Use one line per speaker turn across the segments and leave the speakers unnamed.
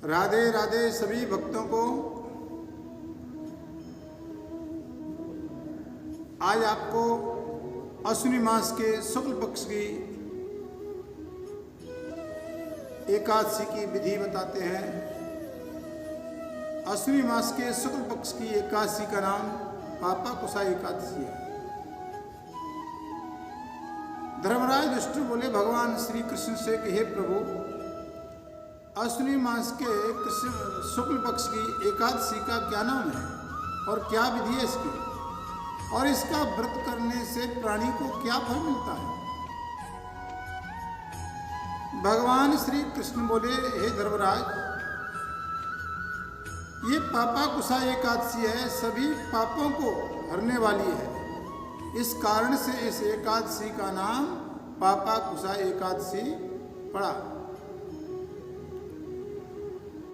राधे राधे सभी भक्तों को। आज आपको अश्विनी मास के शुक्ल पक्ष की एकादशी की विधि बताते हैं। अश्विनी मास के शुक्ल पक्ष की एकादशी का नाम पापाकुशा एकादशी है। धर्मराज विष्णु बोले भगवान श्री कृष्ण से कि हे प्रभु, अश्विनी मास के शुक्ल पक्ष की एकादशी का क्या नाम है और क्या विधि है इसकी, और इसका व्रत करने से प्राणी को क्या फल मिलता है। भगवान श्री कृष्ण बोले हे धर्मराज, ये पापाकुशा एकादशी है, सभी पापों को हरने वाली है। इस कारण से इस एकादशी का नाम पापाकुशा एकादशी पड़ा।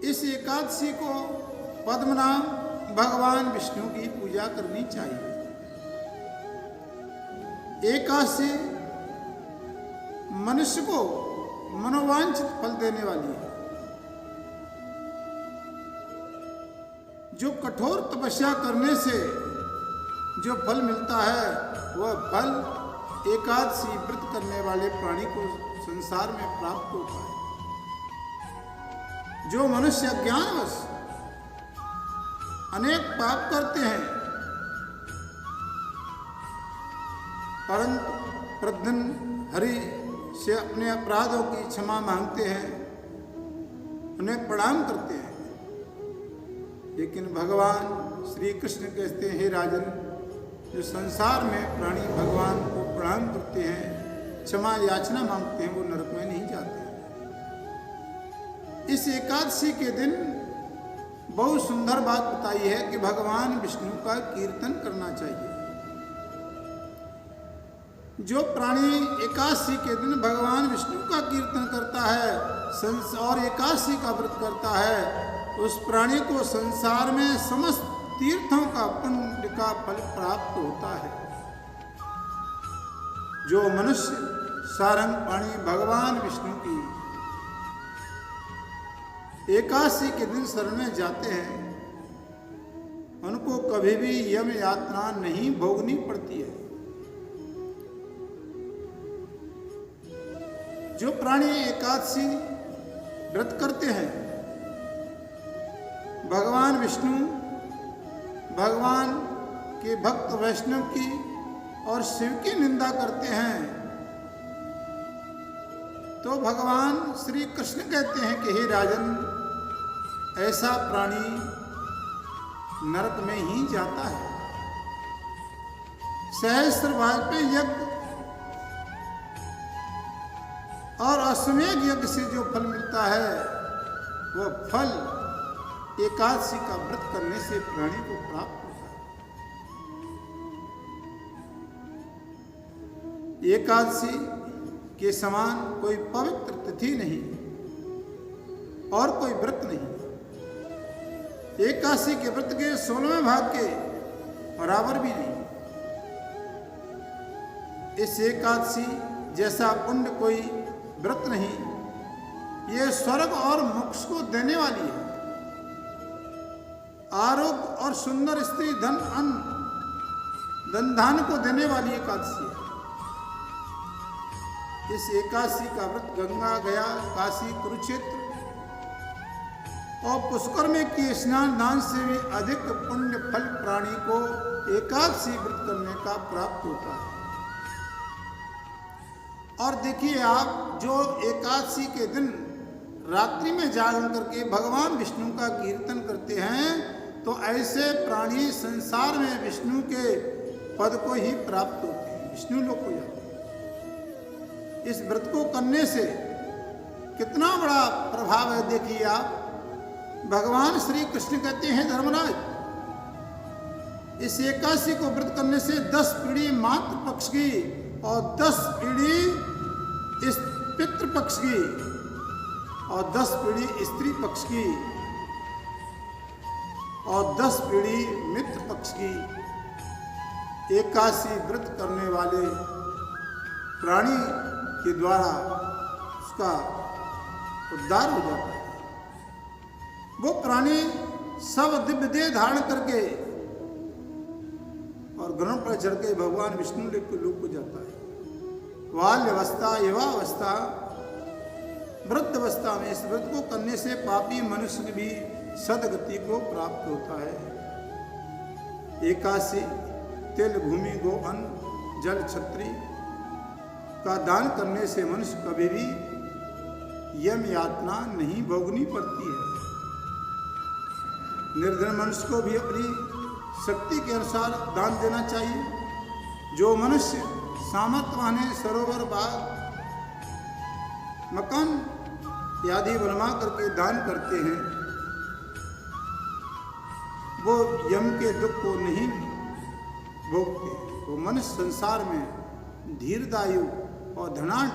इस एकादशी को पद्मनाभ भगवान विष्णु की पूजा करनी चाहिए। एकादशी मनुष्य को मनोवांछित फल देने वाली है। जो कठोर तपस्या करने से जो फल मिलता है, वह फल एकादशी व्रत करने वाले प्राणी को संसार में प्राप्त होता है। जो मनुष्य अज्ञानवश अनेक पाप करते हैं, परंतु प्रद्युम्न हरि से अपने अपराधों की क्षमा मांगते हैं, उन्हें प्रणाम करते हैं, लेकिन भगवान श्री कृष्ण कहते हैं हे राजन, जो संसार में प्राणी भगवान को प्रणाम करते हैं, क्षमा याचना मांगते हैं, वो नरक में नहीं जाते। इस एकादशी के दिन बहुत सुंदर बात बताई है कि भगवान विष्णु का कीर्तन करना चाहिए। जो प्राणी एकादशी के दिन भगवान विष्णु का कीर्तन करता है और एकादशी का व्रत करता है, उस प्राणी को संसार में समस्त तीर्थों का पुण्य का फल प्राप्त होता है। जो मनुष्य सारंग पाणी भगवान विष्णु की एकादशी के दिन शरण में जाते हैं, उनको कभी भी यम यातना नहीं भोगनी पड़ती है। जो प्राणी एकादशी व्रत करते हैं, भगवान विष्णु, भगवान के भक्त वैष्णव की और शिव की निंदा करते हैं, तो भगवान श्री कृष्ण कहते हैं कि हे राजन, ऐसा प्राणी नरक में ही जाता है। सहस्त्रबाज यज्ञ और अश्वमेध यज्ञ से जो फल मिलता है, वह फल एकादशी का व्रत करने से प्राणी को प्राप्त होता है। एकादशी के समान कोई पवित्र तिथि नहीं और कोई व्रत नहीं। एकादशी के व्रत के 16वें भाग के बराबर भी नहीं। इस एकादशी जैसा पुण्य कोई व्रत नहीं। ये स्वर्ग और मोक्ष को देने वाली है। आरोग्य और सुंदर स्त्री, धन, अन्न, धन धान को देने वाली एकादशी है। इस एकादशी का व्रत गंगा, गया, काशी, कुरुक्षेत्र और पुष्कर में किए स्नान दान से भी अधिक पुण्य फल प्राणी को एकादशी व्रत करने का प्राप्त होता है। और देखिए आप, जो एकादशी के दिन रात्रि में जागरण करके भगवान विष्णु का कीर्तन करते हैं, तो ऐसे प्राणी संसार में विष्णु के पद को ही प्राप्त होते हैं, विष्णु लोक को जाते हैं। इस व्रत को करने से कितना बड़ा प्रभाव है, देखिए आप। भगवान श्री कृष्ण कहते हैं धर्मराज, इस एकादशी को व्रत करने से 10 पीढ़ी मातृ पक्ष की और 10 पीढ़ी इस पितृ पक्ष की और 10 पीढ़ी स्त्री पक्ष की और 10 पीढ़ी मित्र पक्ष की एकादशी व्रत करने वाले प्राणी के द्वारा उसका उद्धार हो जाता है। वो प्राणी सब दिव्य देह धारण करके और गरुड़ पर चढ़ के भगवान विष्णु लोक को जाता है। बाल्यावस्था, युवावस्था, वृद्धावस्था में इस व्रत को करने से पापी मनुष्य भी सदगति को प्राप्त होता है। एकादशी तिल, भूमि, गो, अन्न, जल, छत्री का दान करने से मनुष्य कभी भी यम यातना नहीं भोगनी पड़ती है। निर्धन मनुष्य को भी अपनी शक्ति के अनुसार दान देना चाहिए। जो मनुष्य सामर्थ्यवान है, सरोवर, बाग, मकान आदि बनवा करके दान करते हैं, वो यम के दुख को नहीं भोगते। वो मनुष्य संसार में धीरदायु और धनाढ़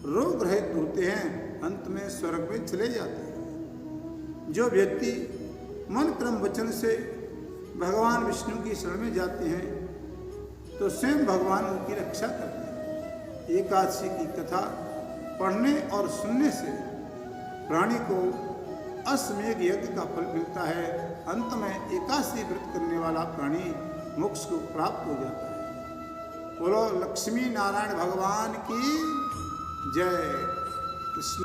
रोग रहित होते हैं, अंत में स्वर्ग में चले जाते हैं। जो व्यक्ति मन क्रम वचन से भगवान विष्णु की शरण में जाते हैं तो स्वयं भगवान उनकी रक्षा करते हैं। एकादशी की कथा पढ़ने और सुनने से प्राणी को अश्वमेध यज्ञ का फल मिलता है। अंत में एकादशी व्रत करने वाला प्राणी मोक्ष को प्राप्त हो जाता है। बोलो लक्ष्मी नारायण भगवान की जय। कृष्ण।